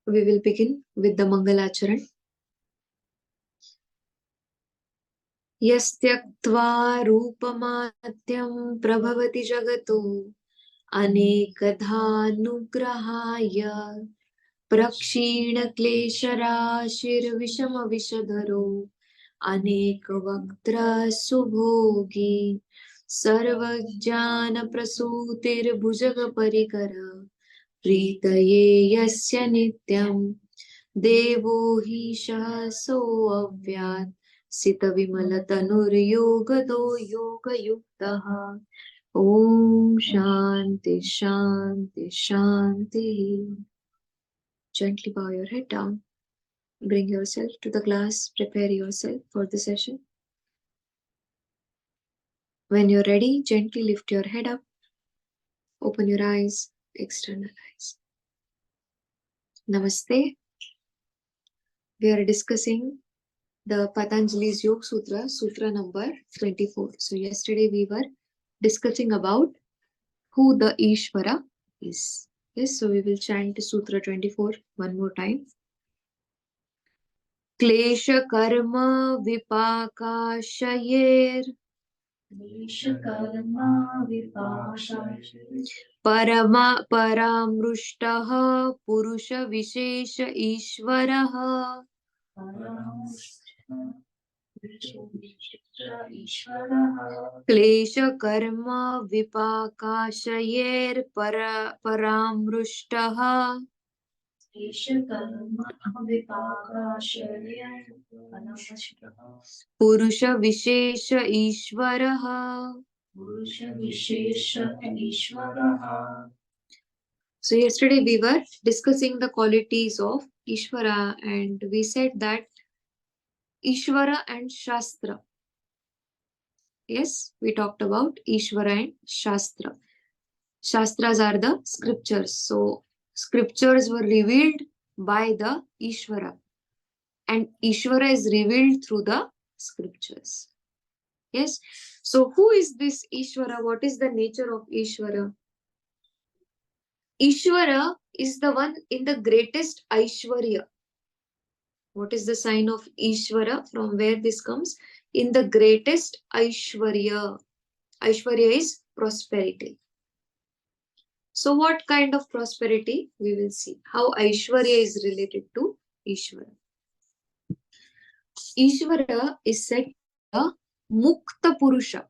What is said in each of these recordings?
We will begin with the Mangalacharan. Yastyaktva rupamatyam prabhavati jagato anekadhanugrahaya prakshina klesharashir vishama vishadharo anekavaktra subhogi sarvajnana prasutir bhujaga parikara प्रीतये यस्य नित्यं देवो हि सहसो अव्यात् सितविमलतनुर्योगदो योगयुक्तः ॐ शान्ति शान्ति शान्तिः. Gently bow your head down. Bring yourself to the class. Prepare yourself for the session. When you're ready, gently lift your head up. Open your eyes. External eyes. Namaste. We are discussing the Patanjali's Yoga Sutra, Sutra number 24. So yesterday we were discussing about who the Ishvara is. Yes, so we will chant Sutra 24 one more time. Klesha karma vipakashayir paramrushtaha purusha vishesha ishvaraha क्लेश कर्म विपाकाशयेर परामृष्टः पुरुष विशेष ईश्वरः. So yesterday we were discussing the qualities of Ishvara, and we said that Ishvara and Shastra. Yes, we talked about Ishvara and Shastra. Shastras are the scriptures. So scriptures were revealed by the Ishvara, and Ishvara is revealed through the scriptures. Yes. So who is this Ishvara? What is the nature of Ishvara? Ishvara is the one in the greatest Aishwarya. What is the sign of Ishvara? From where this comes? In the greatest Aishwarya. Aishwarya is prosperity. So what kind of prosperity? We will see. How Aishwarya is related to Ishvara. Ishvara is said to be Mukta Purusha.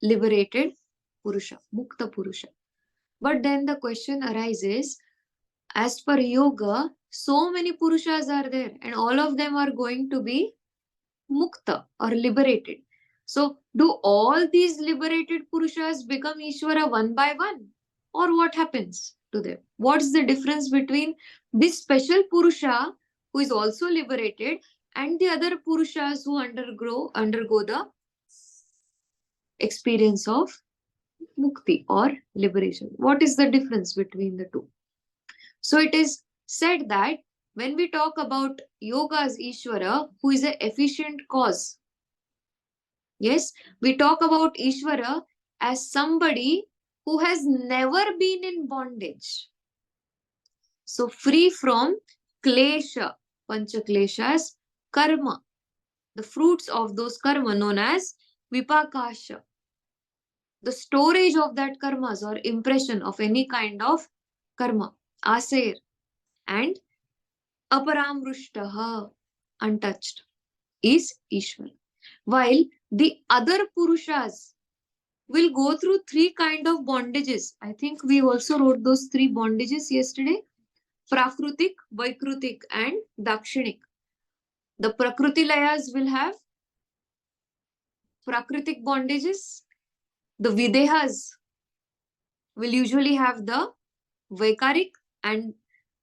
Liberated Purusha. Mukta Purusha. But then the question arises, as per yoga, so many Purushas are there and all of them are going to be Mukta or liberated. So do all these liberated Purushas become Ishvara one by one? Or what happens to them? What's the difference between this special Purusha who is also liberated and the other Purushas who undergo the experience of Mukti or liberation? What is the difference between the two? So it is said that when we talk about yoga's Ishvara, who is an efficient cause, yes, we talk about Ishvara as somebody who has never been in bondage. So free from klesha, pancha kleshas, karma, the fruits of those karma known as vipakasha, the storage of that karmas or impression of any kind of karma, asayir, and aparamrushtaha, untouched, is Ishvara. While the other Purushas will go through three kind of bondages. I think we also wrote those three bondages yesterday. Prakrutik, Vaikrutik and Dakshinik. The Prakriti Layas will have Prakritik bondages. The Videhas will usually have the Vaikarik, and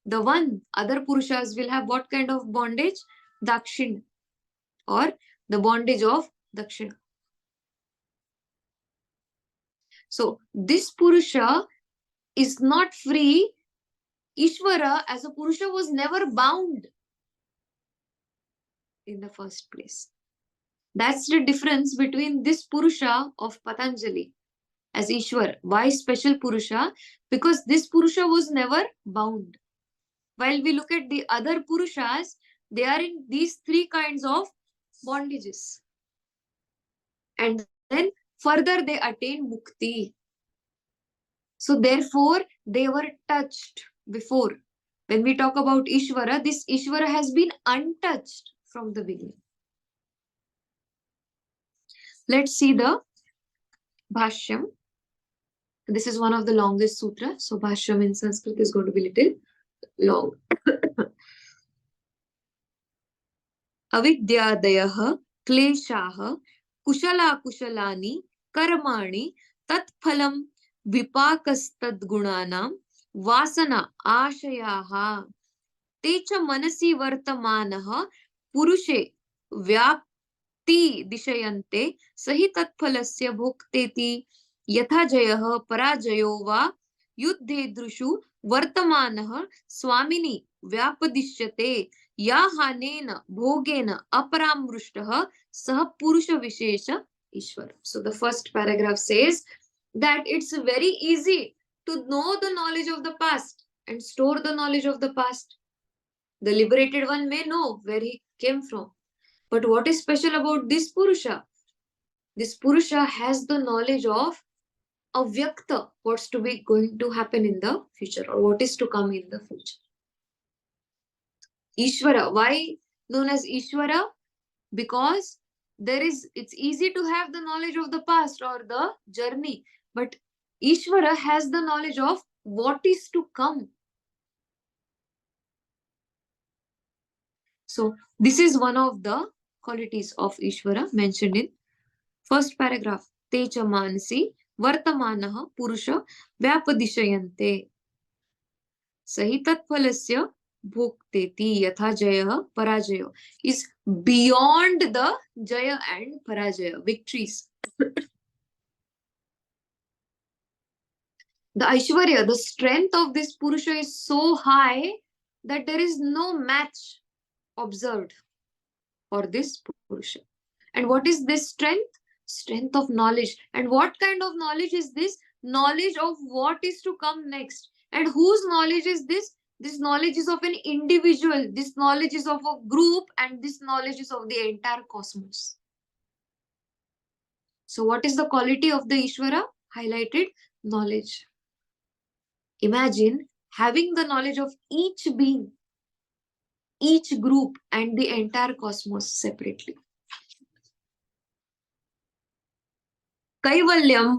the one other Purushas will have what kind of bondage? Dakshin, or the bondage of Dakshina. So this Purusha is not free. Ishvara as a Purusha was never bound in the first place. That's the difference between this Purusha of Patanjali as Ishwar. Why special Purusha? Because this Purusha was never bound. While we look at the other Purushas, they are in these three kinds of bondages. And then further they attain mukti. So therefore, they were touched before. When we talk about Ishvara, this Ishvara has been untouched from the beginning. Let's see the Bhashyam. This is one of the longest sutra. So Bhashyam in Sanskrit is going to be little long. अविद्यादयः क्लेशाः कुशलाकुशलानि कर्माणि तत्फलं विपाकस्तद्गुणानां वासना आशयाः ते च मनसि वर्तमानः पुरुषे व्याप्ति दिशयन्ते स हि तत्फलस्य भोक्तेति यथा जयः पराजयो वा युद्धेदृषु वर्तमानः स्वामिनि व्यापदिश्यते या हानेन भोगेन अपरामृष्टः सह पुरुष विशेष ईश्वर. So the first paragraph says that it's very easy to know the knowledge of the past and store the knowledge of the past. The liberated one may know where he came from. But what is special about this Purusha? This Purusha has the knowledge of avyakta, what's to be going to happen in the future or what is to come in the future. Ishvara, why known as Ishvara? Because it's easy to have the knowledge of the past or the journey, but Ishvara has the knowledge of what is to come. So this is one of the qualities of Ishvara mentioned in first paragraph. Techa manasi vartamanaha purusha vyapadishayante sahi tatphalasya bhokteti yatha jaya parajayo is beyond the jaya and parajaya victories. The Aishwarya, the strength of this Purusha is so high that there is no match observed for this Purusha. And what is this strength? Strength of knowledge. And what kind of knowledge is this? Knowledge of what is to come next. And whose knowledge is this? This knowledge is of an individual. This knowledge is of a group. And this knowledge is of the entire cosmos. So what is the quality of the Ishvara? Highlighted knowledge. Imagine having the knowledge of each being, each group, and the entire cosmos separately. Kaivalyam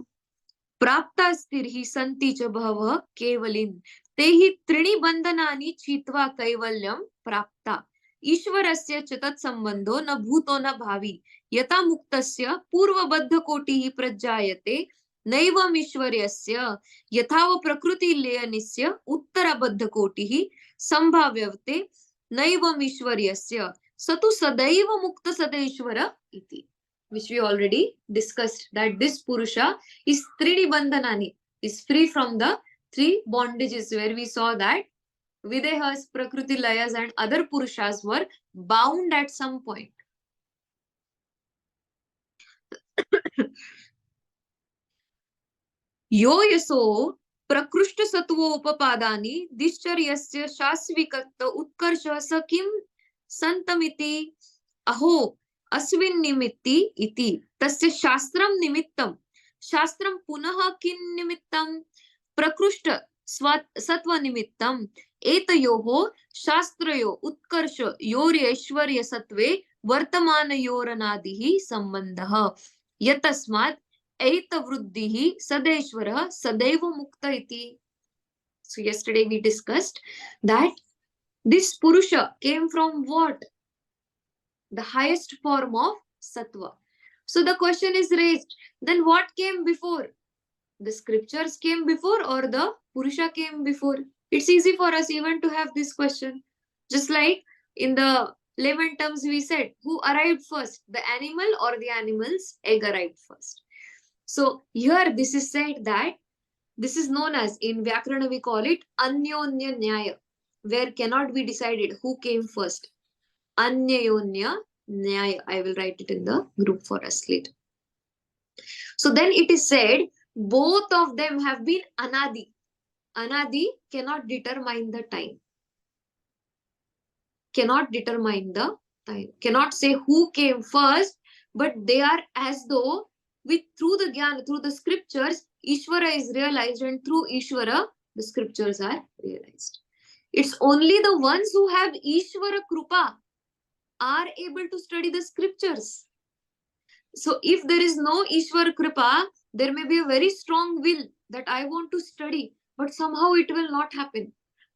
प्राप्तास्तिर्हि सन्ति च बहवः केवलिन् तेहि त्रीणि बन्धनानि छित्त्वा कैवल्यम प्राप्ता ईश्वरस्य च तत्सम्बन्धो न भूतो न भावी यथा मुक्तस्य पूर्वबद्धकोटिः प्रज्ञायते नैवमीश्वर्यस्य यथाव प्रकृतिलयनस्य उत्तरबद्धकोटिः सम्भाव्यते नैवमीश्वर्यस्य स तु सदैव मुक्तसदैश्वर इति. Which we already discussed, that this Purusha is Tridi Bandhanani, is free from the three bondages, where we saw that Videhas, Prakriti Layas and other Purushas were bound at some point. Yo yaso prakrushta satvopapadani dischariyasya shasvikata utkarsha sakim santamiti aho Ashwin निमित्ति इति तस्य शास्त्रम निमित्तम शास्त्रम पुनः किं निमित्तम प्रकृष्ट सत्व निमित्तम एतयोः शास्त्रयो उत्कर्ष योर्यैश्वर्य सत्वे वर्तमानयोरनादिः संबंधः यतस्मात् एतवृद्धिः सदैश्वरः सदैव मुक्त इति. So yesterday we discussed that this Purusha came from what? The highest form of sattva. So the question is raised, then what came before? The scriptures came before or the Purusha came before? It's easy for us even to have this question. Just like in the layman terms we said, who arrived first? The animal or the animal's egg arrived first? So here this is said that this is known as, in Vyakarana we call it Anyonya Nyaya, where cannot be decided who came first. Anyayonya Nyaya. I will write it in the group for us later. So then it is said Both of them have been anadi. Anadi cannot determine the time. Cannot determine the time. Cannot say who came first, but they are as though with through the Gyan, through the scriptures, Ishvara is realized, and through Ishvara, the scriptures are realized. It's only the ones who have Ishvara Krupa are able to study the scriptures. So if there is no Ishvara Kripa, there may be a very strong will that I want to study, but somehow it will not happen.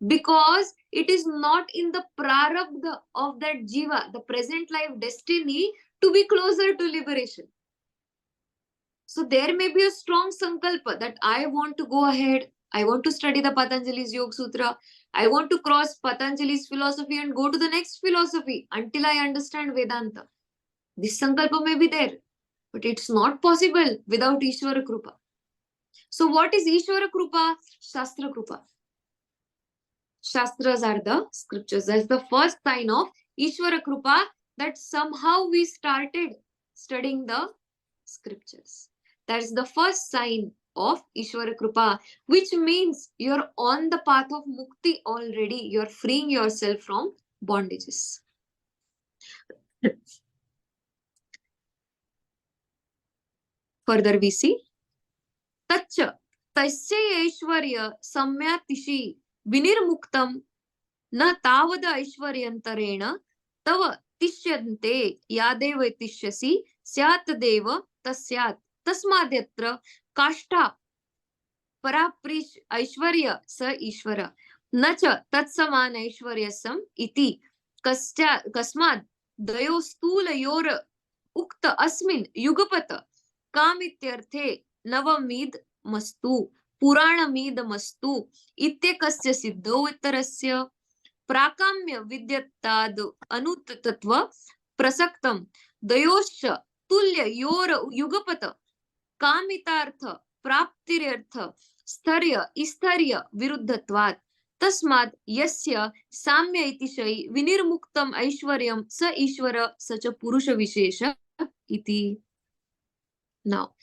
Because it is not in the prarabdha of that jiva, the present life destiny, to be closer to liberation. So there may be a strong sankalpa that I want to go ahead, I want to study the Patanjali's Yoga Sutra, I want to cross Patanjali's philosophy and go to the next philosophy until I understand Vedanta. This sankalpa may be there, but it's not possible without Ishvara Krupa. So what is Ishvara Krupa? Shastra Krupa. Shastras are the scriptures. That's the first sign of Ishvara Krupa, that somehow we started studying the scriptures. That's the first sign of Ishvara Krupa, which means you're on the path of Mukti already. You're freeing yourself from bondages. Further we see, Tacha tasya ऐश्वर्य सम्यातिशि विनिर्मुक्तं न तावद ऐश्वर्यन्तरेण तव तिष्यन्ते यादेव तिष्यसि स्यात्तदेव तस्यात् तस्माद्यत्र काष्ठा पराप्रीश ऐश्वर्य स ईश्वर न च तत्समान ऐश्वर्यसम् इति कस्माद् द्वयोस्तूलयोर उक्त अस्मिन् युगपत् कामित्यर्थे नवमीद मस्तु पुराणमीद मस्तु इत्येकस्य सिद्धौ उत्तरस्य प्राकाम्य विद्यत्ताद् अनुतत्व प्रसक्तं द्वयोश्च तुल्ययोर युगपत् कामितार्थ प्राप्तिर्यर्थ स्थर्य स्थर्य विरुद्धत्वात् तस्माद् यस्य साम्य इतिशयि विनिर्मुक्तम् ऐश्वर्यं स ईश्वर स च पुरुष विशेष इति. Now,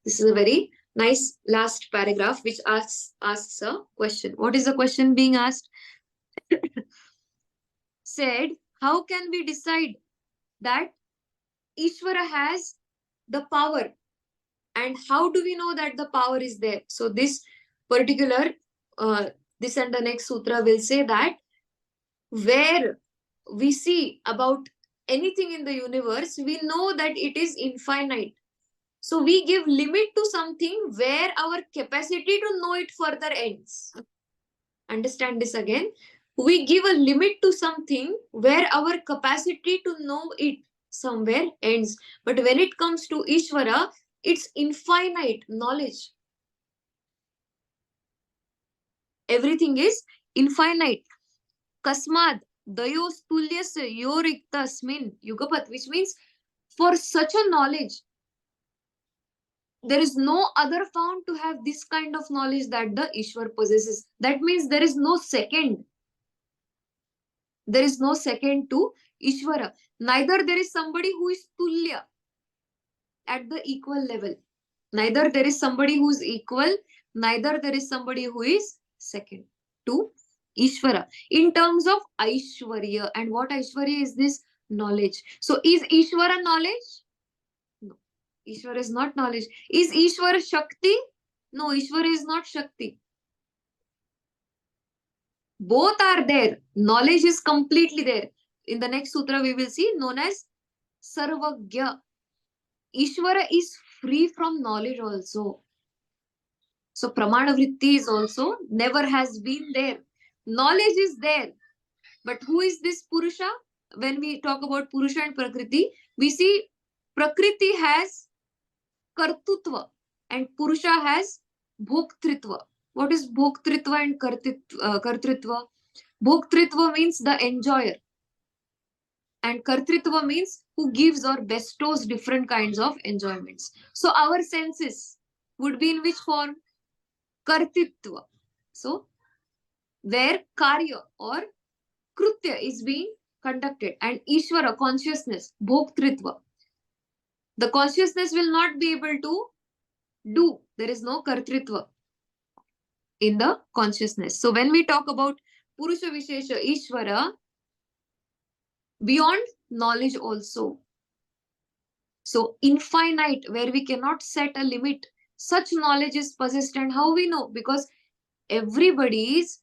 this is a very nice last paragraph which asks a question. What is the question being asked? Said, how can we decide that Ishvara has the power? And how do we know that the power is there? So this particular, this and the next sutra will say that where we see about anything in the universe, we know that it is infinite. So we give limit to something where our capacity to know it further ends. Understand this again. We give a limit to something where our capacity to know it somewhere ends. But when it comes to Ishvara, it's infinite knowledge. Everything is infinite. Kasmad dayos tulyasya yoriktasmin yugapat, which means for such a knowledge, there is no other found to have this kind of knowledge that the Ishwar possesses. That means there is no second. There is no second to Ishvara. Neither there is somebody who is Tulya at the equal level. Neither there is somebody who is equal, neither there is somebody who is second to Ishvara. In terms of Aishwarya, and what Aishwarya is this? Knowledge. So is Ishvara knowledge? No. Ishvara is not knowledge. Is Ishvara Shakti? No, Ishvara is not Shakti. Both are there. Knowledge is completely there. In the next sutra, we will see known as Sarvagya. Ishvara is free from knowledge also. So Pramana Vritti is also never has been there. Knowledge is there. But who is this Purusha? When we talk about Purusha and Prakriti, we see Prakriti has Kartutva and Purusha has Bhoktritva. What is Bhoktritva and Kartritva? Bhoktritva means the enjoyer. And Kartritva means who gives or bestows different kinds of enjoyments. So our senses would be in which form? Kartitva. So where Karya or Krutya is being conducted, and Ishvara, consciousness, Bhoktritva. The consciousness will not be able to do There is no kartritva in the consciousness. So when we talk about Purusha Vishesha Ishvara, beyond knowledge also. So infinite, where we cannot set a limit, such knowledge is possessed. And how we know? Because everybody is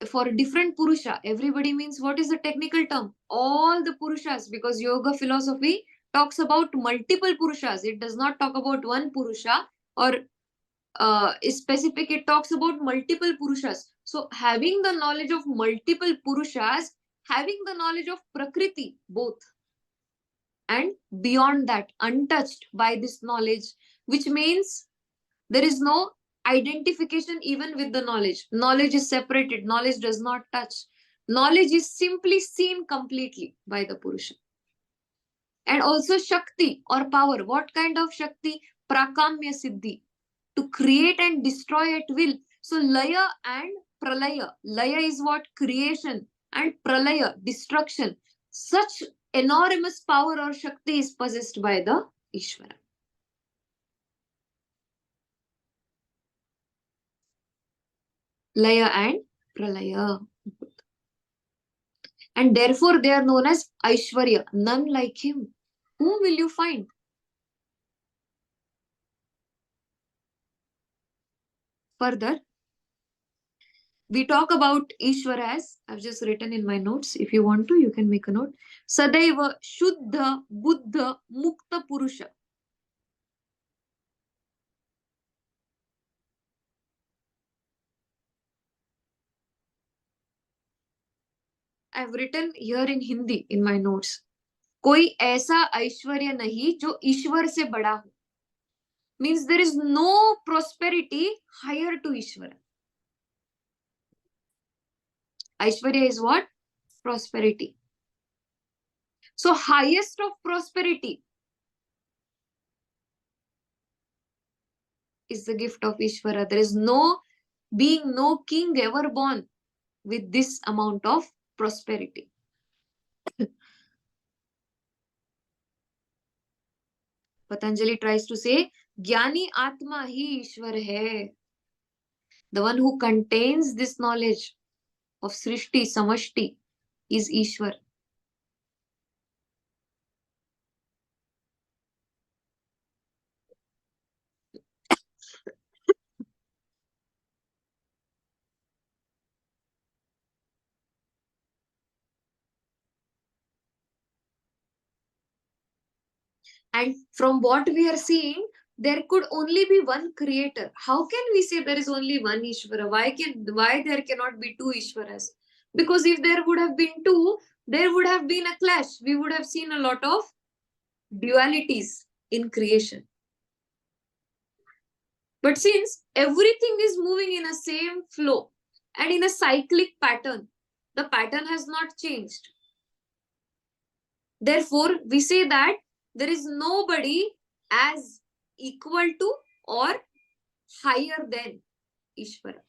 for different purusha. Everybody means, what is the technical term? All the purushas, because yoga philosophy talks about multiple purushas. It does not talk about one purusha or specific. It talks about multiple purushas. So having the knowledge of multiple purushas, having the knowledge of prakriti, both, and beyond that, untouched by this knowledge, which means there is no identification even with the knowledge. Knowledge is separated, knowledge does not touch. Knowledge is simply seen completely by the Purusha. And also Shakti or power. What kind of Shakti? Prakamya Siddhi. To create and destroy at will. So Laya and Pralaya. Laya is what? Creation. And Pralaya, destruction. Such enormous power or Shakti is possessed by the Ishvara. Laya and Pralaya. And therefore they are known as Aishwarya, none like him. Whom will you find? Further, we talk about Ishwara as, I've just written in my notes. If you want to, you can make a note. Sadaiva Shuddha Buddha Mukta Purusha. I've written here in Hindi in my notes. कोई ऐसा ऐश्वर्य नहीं जो ईश्वर से बड़ा हो. Means there is no prosperity higher to Ishvara. Aishwarya is what? Prosperity. So highest of prosperity is the gift of Ishvara. There is no being, no king ever born with this amount of prosperity. Patanjali tries to say, Jnani Atma hi Ishwar hai. The one who contains this knowledge of Srishti, Samashti is Ishwar. And from what we are seeing, there could only be one creator. How can we say there is only one Ishvara? Why there cannot be two Ishvaras? Because if there would have been two, there would have been a clash. We would have seen a lot of dualities in creation. But since everything is moving in a same flow and in a cyclic pattern, the pattern has not changed. Therefore, we say that there is nobody as equal to or higher than Ishvara.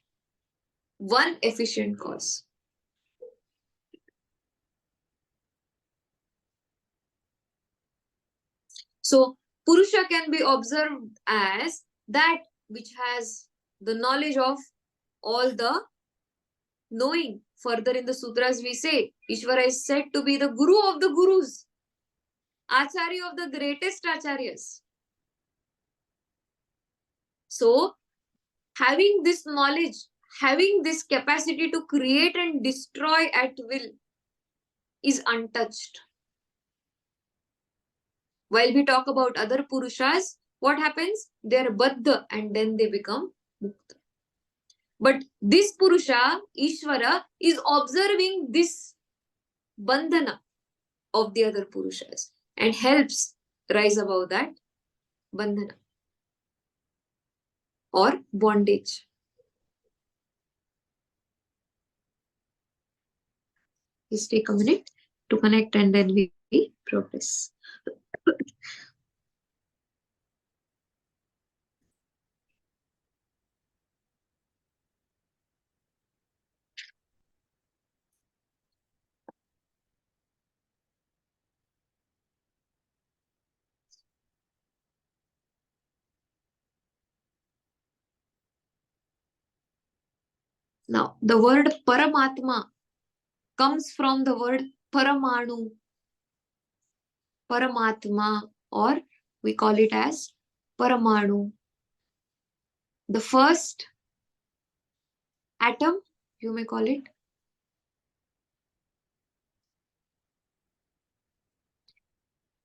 One efficient cause. So, Purusha can be observed as that which has the knowledge of all the knowing. Further in the sutras, we say Ishvara is said to be the Guru of the Gurus, Acharya of the greatest Acharyas. So, having this knowledge, having this capacity to create and destroy at will is untouched. While we talk about other Purushas, what happens? They are Baddha and then they become Mukta. But this Purusha, Ishvara, is observing this Bandhana of the other Purushas and helps rise above that Bandhana or bondage. Please take a minute to connect and then we progress. Now, the word Paramatma comes from the word Paramanu, Paramatma, or we call it as Paramanu. The first atom, you may call it.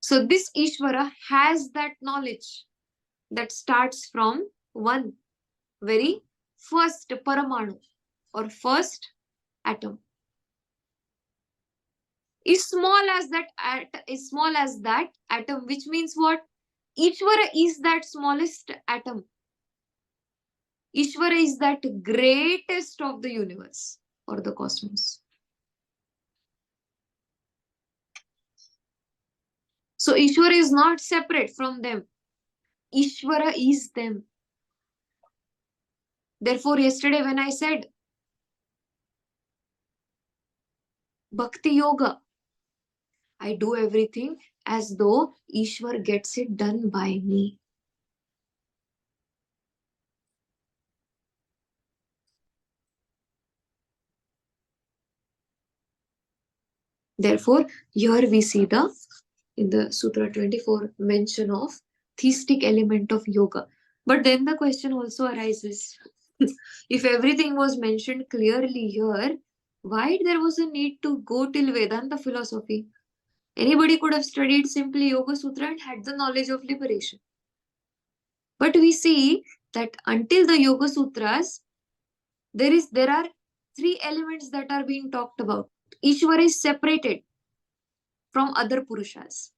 So this Ishvara has that knowledge that starts from one very first Paramanu or first atom. Is small as that atom, which means what? Ishvara is that smallest atom. Ishvara is that greatest of the universe or the cosmos. So Ishvara is not separate from them. Ishvara is them. Therefore, yesterday when I said Bhakti Yoga, I do everything as though Ishwar gets it done by me. Therefore, here we see in the Sutra 24 mention of theistic element of yoga. But then the question also arises, if everything was mentioned clearly here, why there was a need to go till Vedanta philosophy? Anybody could have studied simply Yoga Sutra and had the knowledge of liberation. But we see that until the Yoga Sutras, there are three elements that are being talked about. Ishvara is separated from other Purushas.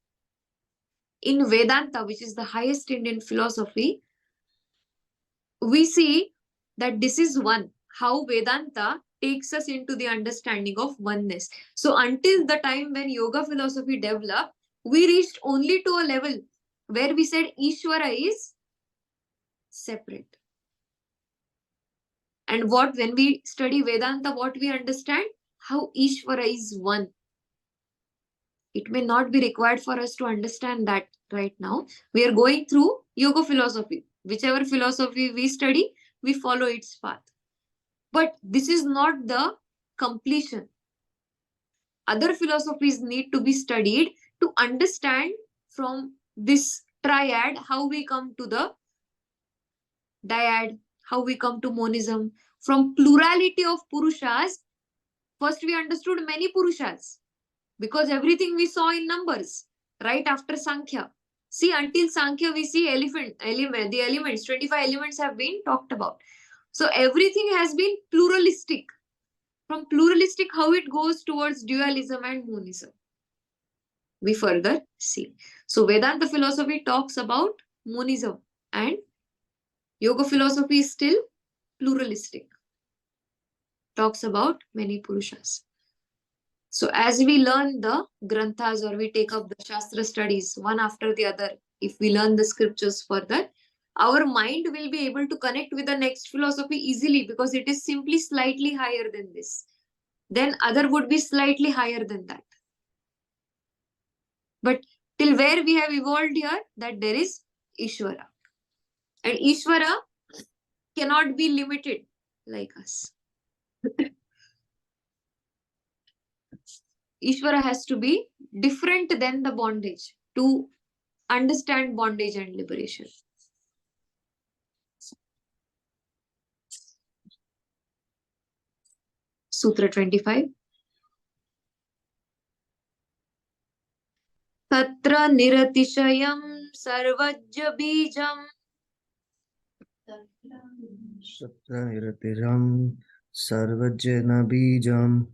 In Vedanta, which is the highest Indian philosophy, we see that this is one. How Vedanta takes us into the understanding of oneness. So until the time when yoga philosophy developed, we reached only to a level where we said Ishvara is separate. And when we study Vedanta, what we understand? How Ishvara is one. It may not be required for us to understand that right now. We are going through yoga philosophy. Whichever philosophy we study, we follow its path. But this is not the completion. Other philosophies need to be studied to understand from this triad how we come to the dyad, how we come to monism. From plurality of Purushas, first we understood many Purushas because everything we saw in numbers right after Sankhya. See, until Sankhya, we see the elements, 25 elements have been talked about. So everything has been pluralistic. From pluralistic, how it goes towards dualism and monism. We further see. So Vedanta philosophy talks about monism and yoga philosophy is still pluralistic. Talks about many Purushas. So as we learn the granthas or we take up the Shastra studies one after the other, if we learn the scriptures further, our mind will be able to connect with the next philosophy easily because it is simply slightly higher than this. Then other would be slightly higher than that. But till where we have evolved here, that there is Ishvara. And Ishvara cannot be limited like us. Ishvara has to be different than the bondage to understand bondage and liberation. Sutra 25. Tatra niratishayam sarvajya bijam. Sutra niratishayam sarvajya bijam.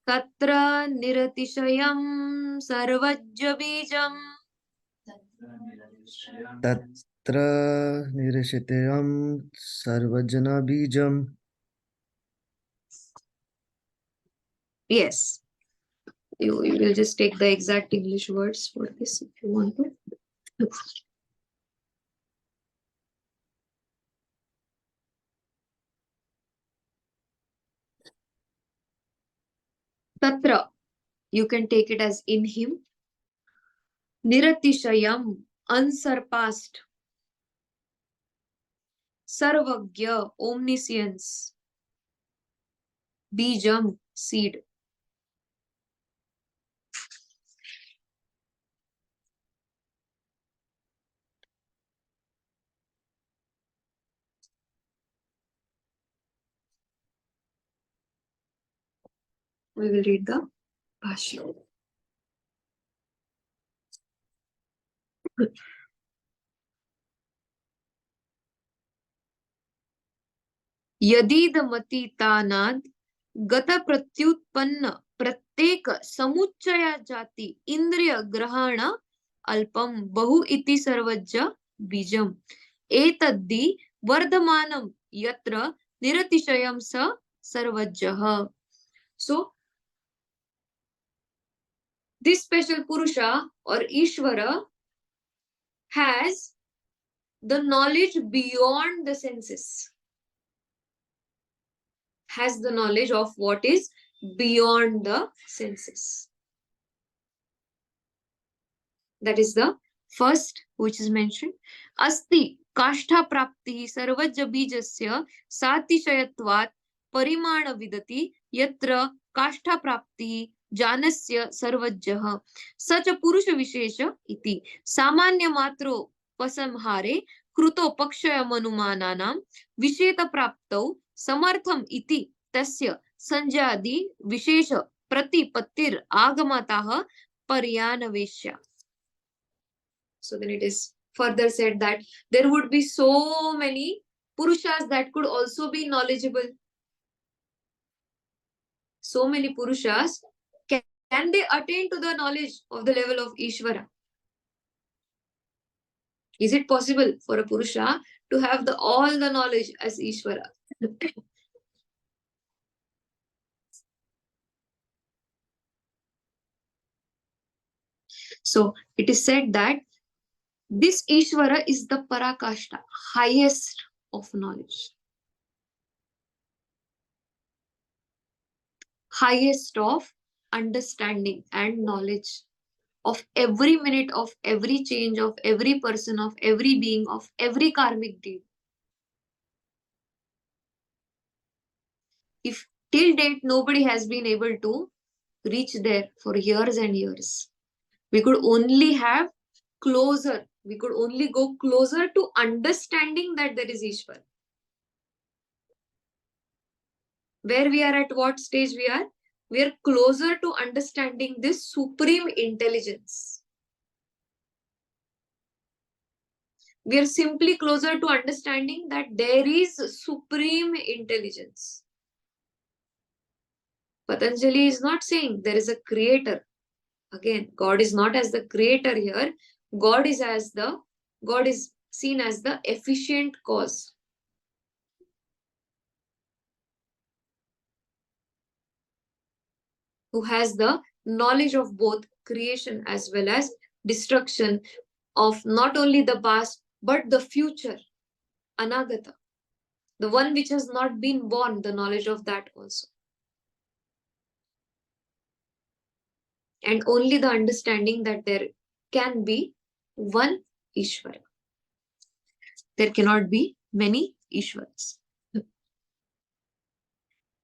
Tatra niratishayam sarvajya bijam. Tatra nirashitayam sarvajana bijam. Yes. You will just take the exact English words for this if you want to. Tatra, you can take it as in him. Niratishayam, unsurpassed. Sarvagya, omniscience. Bijam, seed. We will read the Bhashya. यदीदमतीतानाद गत प्रत्युत्पन्न प्रत्येक समुच्चय जाति इंद्रिय ग्रहण अल्पम बहु इति सर्वज्ञ बीजम एतद्धि वर्धमानम यत्र निरतिशयम स सर्वज्ञः. So this special Purusha or Ishvara has the knowledge beyond the senses, has the knowledge of what is beyond the senses. That is the first which is mentioned. Asti kashtha prapti sarvajya bijasya satishayatvat parimana vidati yatra kashtha prapti janasya sarvajyah such a purusha vishesha iti samanya matro pasamhare कृतो पक्षयमनुमानानां विशेष प्राप्तौ समर्थम इति तस्य संज्ञादि विशेष प्रतिपत्तिर आगमतः पर्यानवेश्य. So then it is further said that there would be so many purushas that could also be knowledgeable. So many purushas, can they attain to the knowledge of the level of Ishvara? Is it possible for a purusha to have all the knowledge as Ishvara? So it is said that this Ishvara is the Parakashta, highest of knowledge, highest of understanding and knowledge of every minute, of every change, of every person, of every being, of every karmic deed. If till date nobody has been able to reach there for years and years, we could only have closer, we could only go closer to understanding that there is Ishwar. Where we are, at what stage we are? We are closer to understanding this supreme intelligence. We are simply closer to understanding that there is supreme intelligence. Patanjali is not saying there is a creator. Again, God is not as the creator here. God is seen as the efficient cause. Who has the knowledge of both creation as well as destruction of not only the past but the future, anagata, the one which has not been born, the knowledge of that also. And only the understanding that there can be one Ishvara. There cannot be many Ishvaras.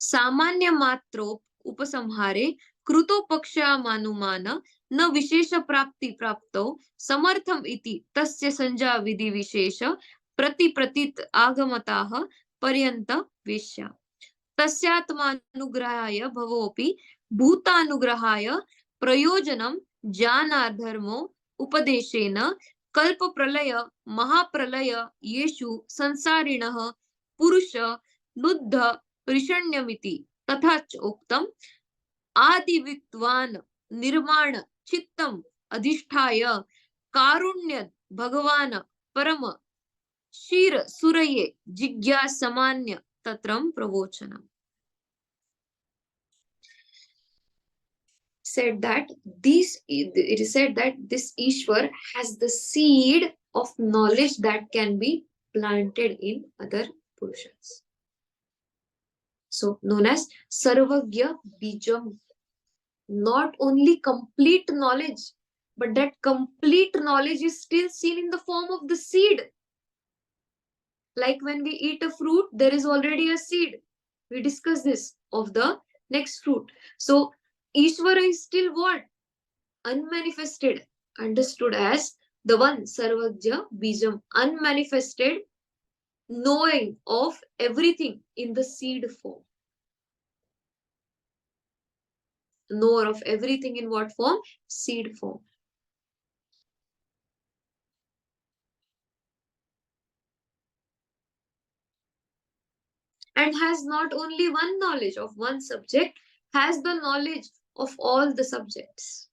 सामान्य मात्रो उपसंहारे कृतोपक्षामानुमान न विशेष प्राप्ति प्राप्तौ समर्थम इति तस्य संज्ञा विधि विशेष प्रतिप्रतीत आगमताः पर्यंत वेश्या तस्यात्मानुग्रहाय भवोपि भूतानुग्रहाय प्रयोजनं ज्ञानाधर्मो उपदेशेन कल्प प्रलय महाप्रलय येषु संसारिणः पुरुष नुद्ध परिषण्यमिति तथा च उक्तम् आदिविद्वान् निर्माण चित्तम् अधिष्ठाय कारुण्य भगवान् परम क्षीर सुरये जिज्ञासमान्य तत्रं प्रवोचनम्. Said that it is said that this Ishwar has the seed of knowledge that can be planted in other Purushas. So known as Sarvagya Bijam. Not only complete knowledge, but that complete knowledge is still seen in the form of the seed. Like when we eat a fruit, there is already a seed. We discussed this of the next fruit. So Ishvara is still what? Unmanifested, understood as the one Sarvajya Bijam, unmanifested, knowing of everything in the seed form. Knower of everything in what form? Seed form. And has not only one knowledge of one subject, has the knowledge of all the subjects.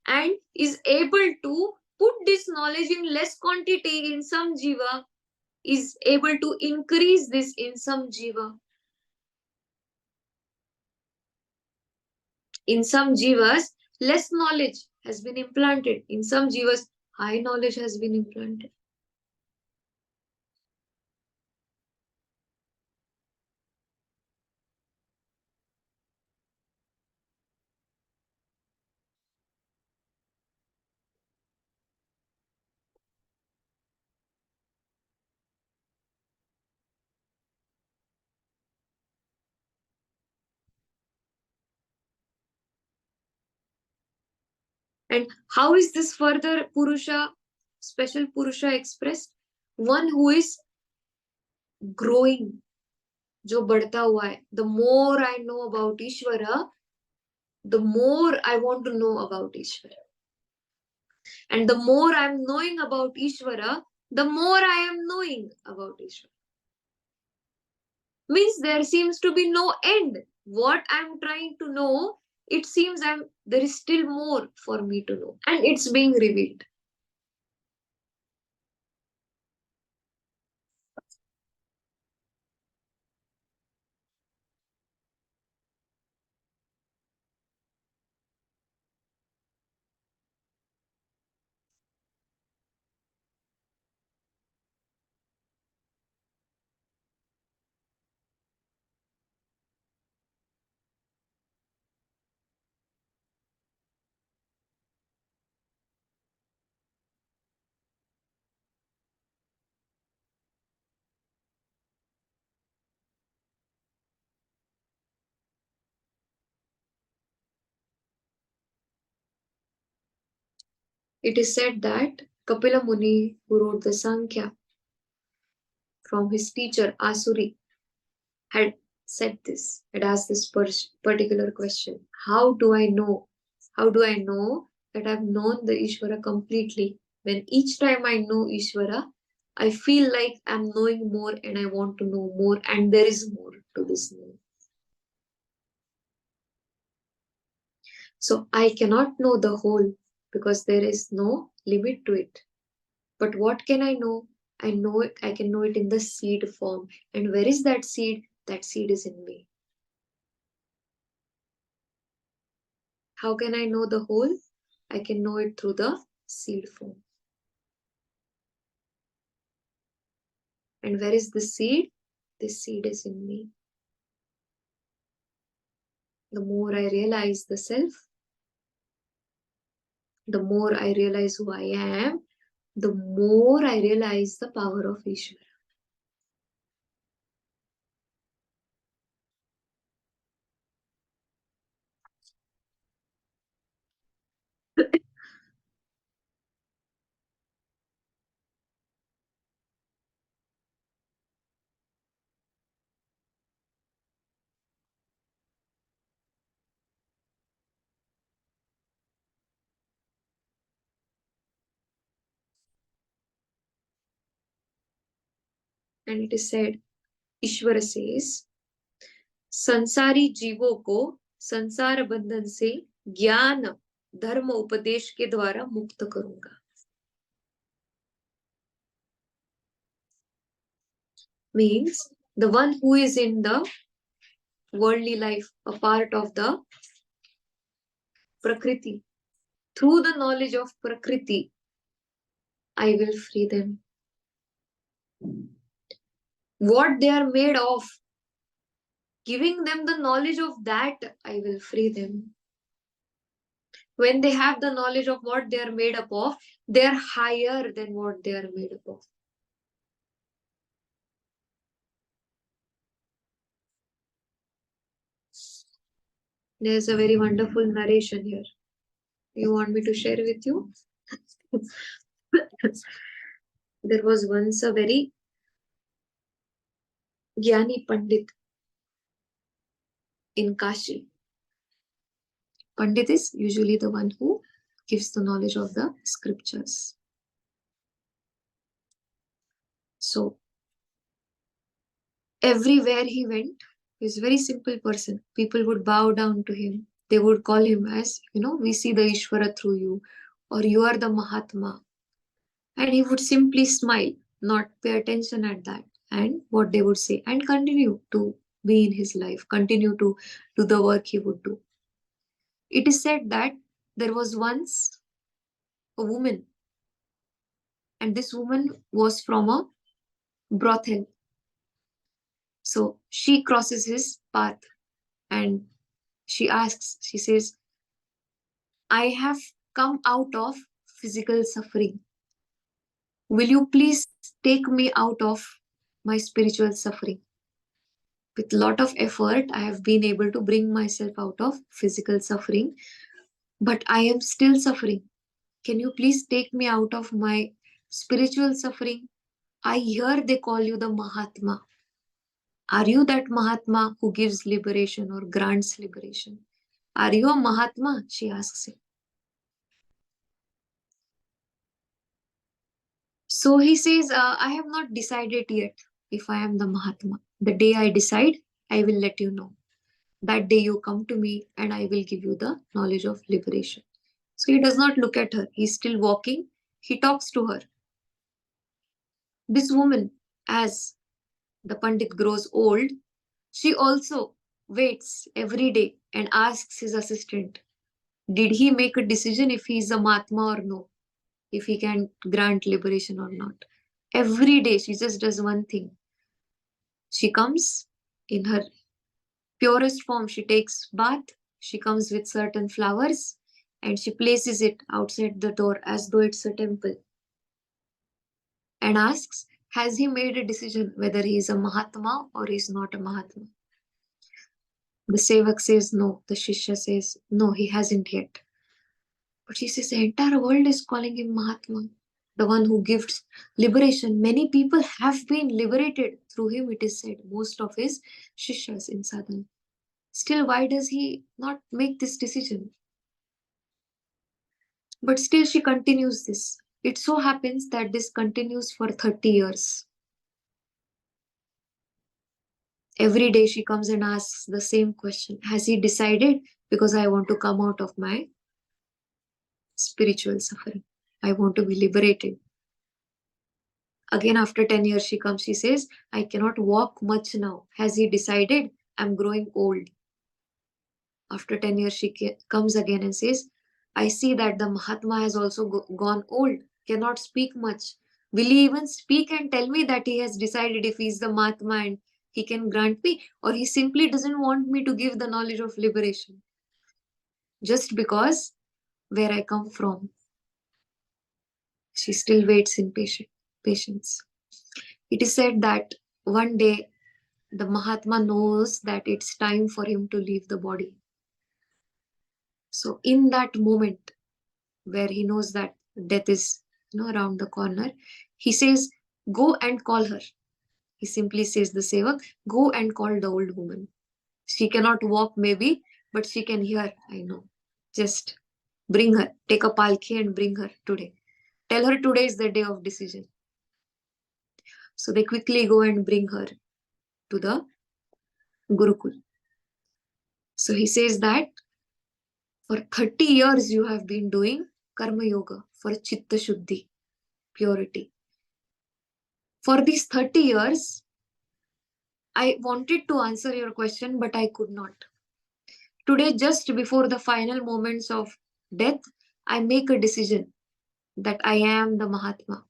And is able to put this knowledge in less quantity in some jiva, is able to increase this in some jiva. In some jivas, less knowledge has been implanted. In some jivas, high knowledge has been implanted. And how is this further Purusha, special Purusha expressed? One who is growing, जो बढ़ता हुआ है. The more I know about Ishvara, the more I want to know about Ishvara. And the more I am knowing about Ishvara, the more I am knowing about Ishvara. Means there seems to be no end. What I'm trying to know, it seems there is still more for me to know. And it's being revealed. It is said that Kapila Muni, who wrote the Sankhya from his teacher Asuri, had said this, had asked this particular question. How do I know? How do I know that I've known the Ishvara completely? When each time I know Ishvara, I feel like I'm knowing more and I want to know more, and there is more to this knowing. So I cannot know the whole because there is no limit to it. But what can I know? I know it, I can know it in the seed form. And where is that seed? That seed is in me. How can I know the whole? I can know it through the seed form. And where is the seed? This seed is in me. The more I realize the self, the more I realize who I am, the more I realize the power of Ishvara. And it is said, Ishvara says, संसारी जीवों को संसार बंधन से ज्ञान धर्म उपदेश के द्वारा मुक्त करूंगा. Means the one who is in the worldly life, a part of the Prakriti, through the knowledge of Prakriti, I will free them. What they are made of, giving them the knowledge of that, I will free them. When they have the knowledge of what they are made up of, they are higher than what they are made up of. There's a very wonderful narration here. You want me to share with you? There was once a very Gyani Pandit in Kashi. Pandit is usually the one who gives the knowledge of the scriptures. So everywhere he went, he's a very simple person. People would bow down to him. They would call him as, we see the Ishvara through you, or you are the Mahatma. And he would simply smile, not pay attention at that, and what they would say, and continue to be in his life, continue to do the work he would do. It is said that there was once a woman, and this woman was from a brothel. So she crosses his path and she says, I have come out of physical suffering. Will you please take me out of my spiritual suffering? With lot of effort, I have been able to bring myself out of physical suffering, but I am still suffering. Can you please take me out of my spiritual suffering? I hear they call you the Mahatma. Are you that Mahatma who gives liberation or grants liberation? Are you a Mahatma? She asks him. So he says, I have not decided yet if I am the Mahatma. The day I decide, I will let you know. That day you come to me and I will give you the knowledge of liberation. So he does not look at her. He's still walking. He talks to her. This woman, as the Pandit grows old, she also waits every day and asks his assistant, did he make a decision if he is a Mahatma or no? If he can grant liberation or not? Every day she just does one thing. She comes in her purest form, she takes bath, she comes with certain flowers and she places it outside the door as though it's a temple and asks, has he made a decision whether he is a Mahatma or he is not a Mahatma? The Sevak says no, the Shishya says no, he hasn't yet. But she says the entire world is calling him Mahatma, the one who gives liberation. Many people have been liberated through him, it is said, most of his Shishyas in sadhana. Still, why does he not make this decision? But still, she continues this. It so happens that this continues for 30 years. Every day she comes and asks the same question. Has he decided? Because I want to come out of my spiritual suffering. I want to be liberated. Again, after 10 years, she comes, she says, I cannot walk much now. Has he decided? I'm growing old. After 10 years, she comes again and says, I see that the Mahatma has also gone old, cannot speak much. Will he even speak and tell me that he has decided if he is the Mahatma and he can grant me, or he simply doesn't want me to give the knowledge of liberation? Just because where I come from. She still waits in patience. It is said that one day the Mahatma knows that it's time for him to leave the body. So in that moment where he knows that death is around the corner, he says, go and call her. He simply says the Sevak, go and call the old woman. She cannot walk maybe, but she can hear, I know. Just bring her, take a palki and bring her today. Tell her today is the day of decision. So they quickly go and bring her to the Gurukul. So he says that for 30 years you have been doing Karma Yoga for Chitta Shuddhi, purity. For these 30 years, I wanted to answer your question, but I could not. Today, just before the final moments of death, I make a decision that I am the Mahatma.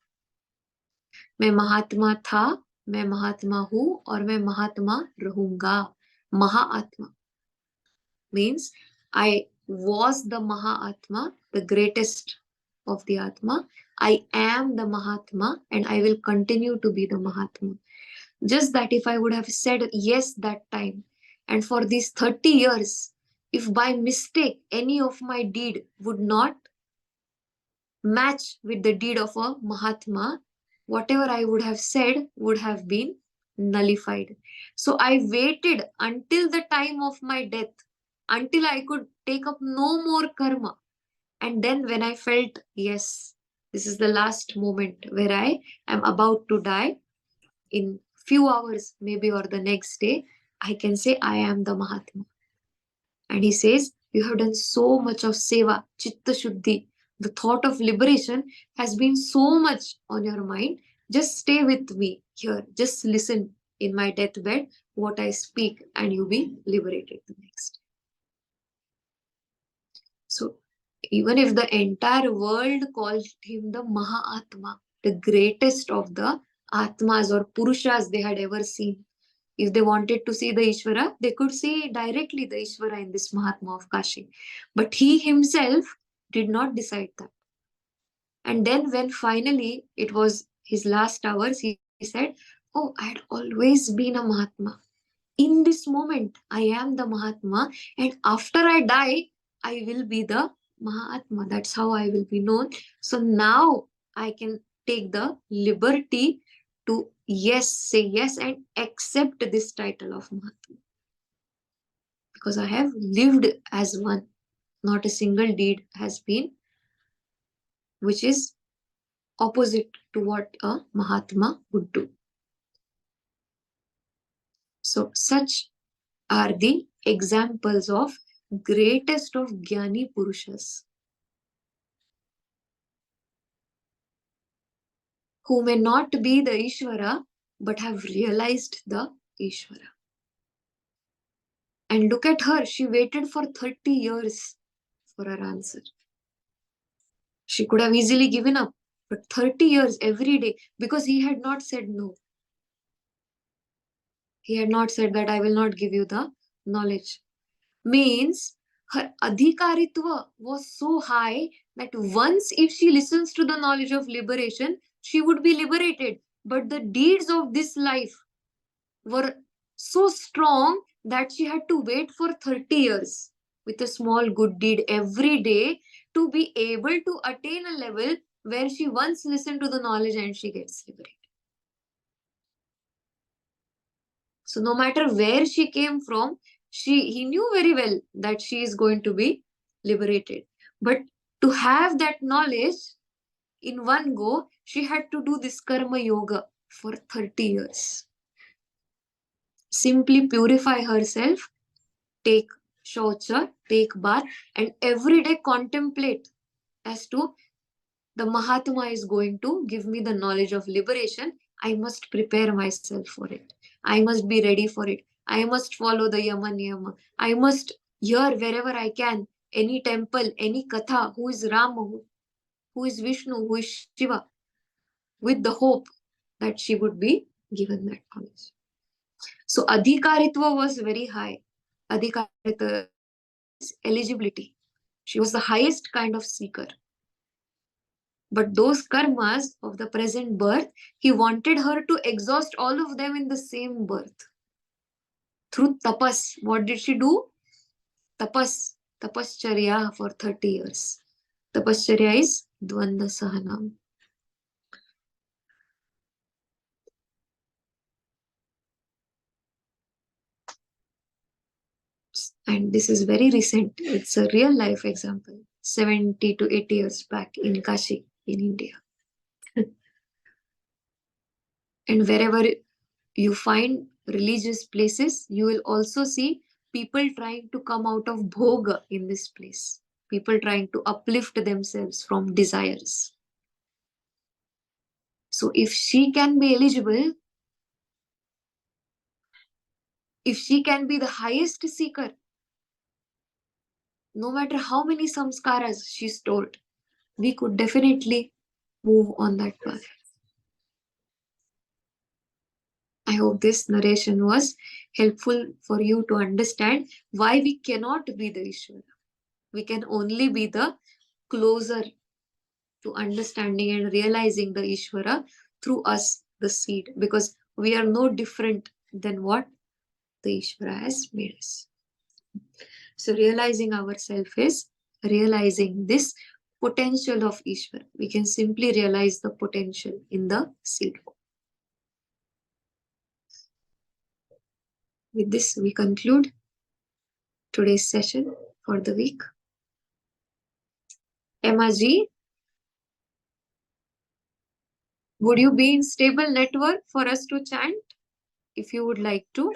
मैं महात्मा था, मैं महात्मा हूं और मैं महात्मा रहूंगा. Mahatma means I was the Mahatma, the greatest of the Atma. I am the Mahatma and I will continue to be the Mahatma. Just that if I would have said yes that time, and for these 30 years, if by mistake any of my deed would not match with the deed of a Mahatma, whatever I would have said would have been nullified. So I waited until the time of my death, until I could take up no more karma. And then when I felt, yes, this is the last moment where I am about to die, in few hours maybe or the next day, I can say I am the Mahatma. And he says, you have done so much of seva, chitta shuddhi. The thought of liberation has been so much on your mind. Just stay with me here. Just listen in my deathbed what I speak, and you'll be liberated the next. So, even if the entire world called him the Mahatma, the greatest of the Atmas or Purushas they had ever seen, if they wanted to see the Ishvara, they could see directly the Ishvara in this Mahatma of Kashi. But he himself did not decide that. And then, when finally it was his last hours, he said, oh, I had always been a Mahatma. In this moment, I am the Mahatma, and after I die, I will be the Mahatma. That's how I will be known. So now I can take the liberty to say yes, and accept this title of Mahatma. Because I have lived as one. Not a single deed has been which is opposite to what a Mahatma would do. So such are the examples of greatest of Jnani Purushas, who may not be the Ishvara but have realized the Ishvara. And look at her, she waited for 30 years for her answer. She could have easily given up, but 30 years every day, because he had not said no. He had not said that I will not give you the knowledge. Means her adhikaritva was so high that once if she listens to the knowledge of liberation, she would be liberated. But the deeds of this life were so strong that she had to wait for 30 years with a small good deed every day to be able to attain a level where she once listened to the knowledge and she gets liberated. So no matter where she came from, he knew very well that she is going to be liberated. But to have that knowledge in one go, she had to do this karma yoga for 30 years. Simply purify herself, take shaucha, take bath, and every day contemplate as to the Mahatma is going to give me the knowledge of liberation. I must prepare myself for it. I must be ready for it. I must follow the Yama Niyama. I must hear wherever I can any temple, any katha, who is Rama, who is Vishnu, who is Shiva, with the hope that she would be given that knowledge. So Adhikaritva was very high. Adhikaritva is eligibility. She was the highest kind of seeker. But those karmas of the present birth, he wanted her to exhaust all of them in the same birth. Through tapas, what did she do? Tapascharya for 30 years. Tapascharya is Dvanda Sahanam. And this is very recent. It's a real life example. 70 to 80 years back in Kashi, in India. And wherever you find religious places, you will also see people trying to come out of bhoga in this place. People trying to uplift themselves from desires. So if she can be eligible, if she can be the highest seeker, no matter how many samskaras she stored, we could definitely move on that path. I hope this narration was helpful for you to understand why we cannot be the Ishvara. We can only be the closer to understanding and realizing the Ishvara through us, the seed, because we are no different than what the Ishvara has made us. So realizing ourselves is realizing this potential of Ishvara. We can simply realize the potential in the seed. With this, we conclude today's session for the week. Emma G, would you be in stable network for us to chant if you would like to?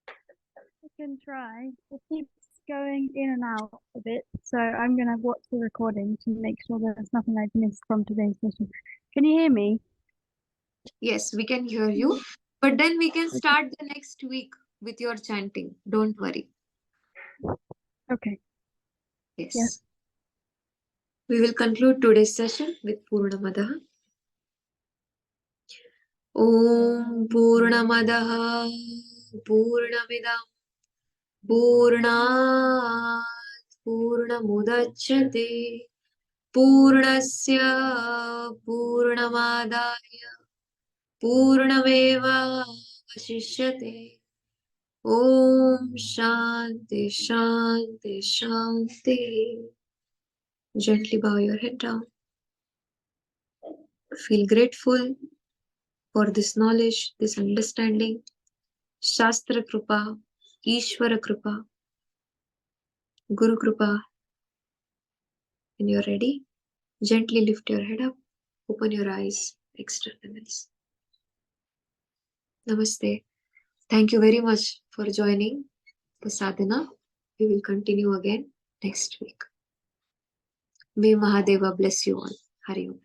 I can try. It keeps going in and out a bit, so I'm going to watch the recording to make sure there's nothing I've missed from today's session. Can you hear me? Yes, we can hear you. But then we can start the next week with your chanting. Don't worry. Okay. Yes. Yes. We will conclude today's session with Purnamadaha. Om Purnamadaha Purnamidam Purnat Purnamudachyate Purnasya Purnamadaya Purnameva Vashishyate. Om Shanti Shanti Shanti. Gently bow your head down. Feel grateful for this knowledge, this understanding. Shastra Krupa, Ishvara Krupa, Guru Krupa. When you're ready, gently lift your head up, open your eyes, extend the hands. Namaste. Thank you very much for joining the sadhana. We will continue again next week. May Mahadeva bless you all. Hari Om.